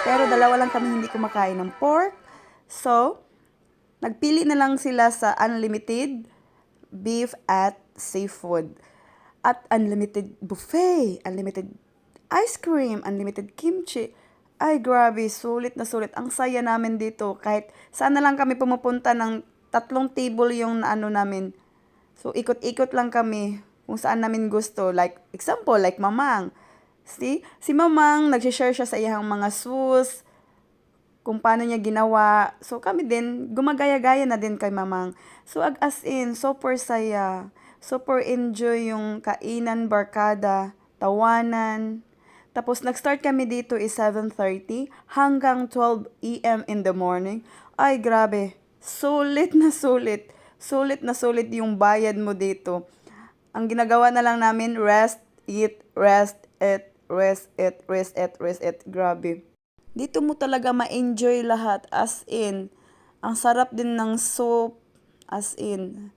Pero dalawa lang kami hindi kumakain ng pork. So, nagpili na lang sila sa unlimited beef at seafood. At unlimited buffet, unlimited ice cream, unlimited kimchi. Ay, grabe, sulit na sulit. Ang saya namin dito. Kahit saan na lang kami pumupunta ng 3 table yung ano namin. So, ikot-ikot lang kami kung saan namin gusto. Like, example, like Mamang. See? Si Mamang, nagsishare siya sa iyang mga sus, kung paano niya ginawa. So, kami din, gumagaya-gaya na din kay Mamang. So, as in, super saya. Super enjoy yung kainan, barkada, tawanan. Tapos, nag-start kami dito is 7:30 hanggang 12 a.m. in the morning. Ay, grabe. Sulit na sulit. Sulit na sulit yung bayad mo dito. Ang ginagawa na lang namin, rest, eat, rest, eat, rest, eat, rest, eat, rest, eat. Grabe. Dito mo talaga ma-enjoy lahat. As in, ang sarap din ng soup. As in,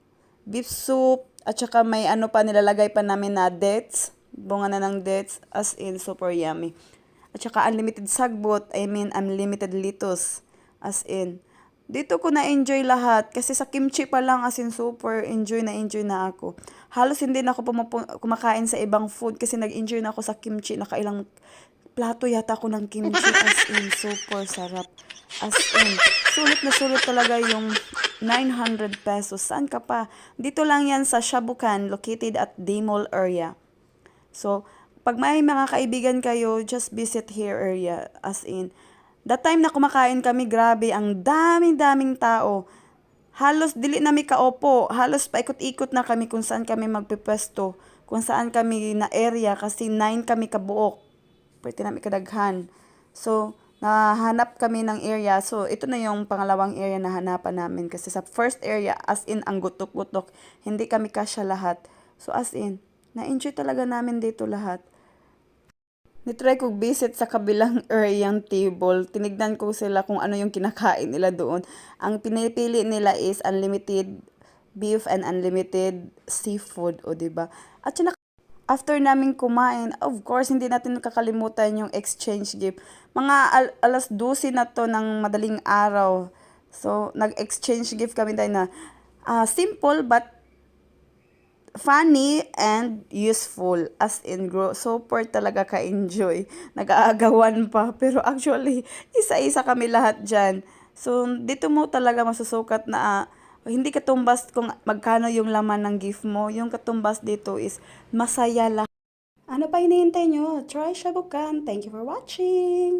beef soup. At saka may ano pa, nilalagay pa namin na dates. Bunga na ng dates. As in, super yummy. At saka unlimited sagbot. I mean, unlimited lettuce. As in, dito ko na-enjoy lahat. Kasi sa kimchi pa lang, as in, super enjoy na ako. Halos hindi na ako kumakain sa ibang food kasi nag-enjoy na ako sa kimchi. Nakailang plato yata ako ng kimchi. As in, super sarap. As in, sulit talaga yung 900 pesos. Saan ka pa? Dito lang yan sa Shabukan, located at Daymall area. So, pag may mga kaibigan kayo, just visit here area. As in, that time na kumakain kami, grabe, ang daming tao. Halos dili na mi kaupo, halos paikot-ikot na kami kung saan kami magpepwesto, kung saan kami na area kasi 9 kami kabuok. Pwede namin kadaghan. So, nahanap kami ng area. So, ito na yung pangalawang area na hanapan namin. Kasi sa first area, as in, ang gutok-gutok, hindi kami kasya lahat. So, as in, na-enjoy talaga namin dito lahat. Nitry ko visit sa kabilang areang table. Tinignan ko sila kung ano yung kinakain nila doon. Ang pinipili nila is unlimited beef and unlimited seafood, o diba? At saka after namin kumain, of course, hindi natin kakalimutan yung exchange gift. Mga alas 12 na to ng madaling araw. So, nag-exchange gift kami tayo na simple but funny and useful. As in, super talaga ka-enjoy. Nag-aagawan pa. Pero actually, isa-isa kami lahat dyan. So, dito mo talaga masusukat na hindi katumbas kung magkano yung laman ng gift mo. Yung katumbas dito is masaya lahat. Ano pa hinihintay nyo? Try Shabukan. Thank you for watching!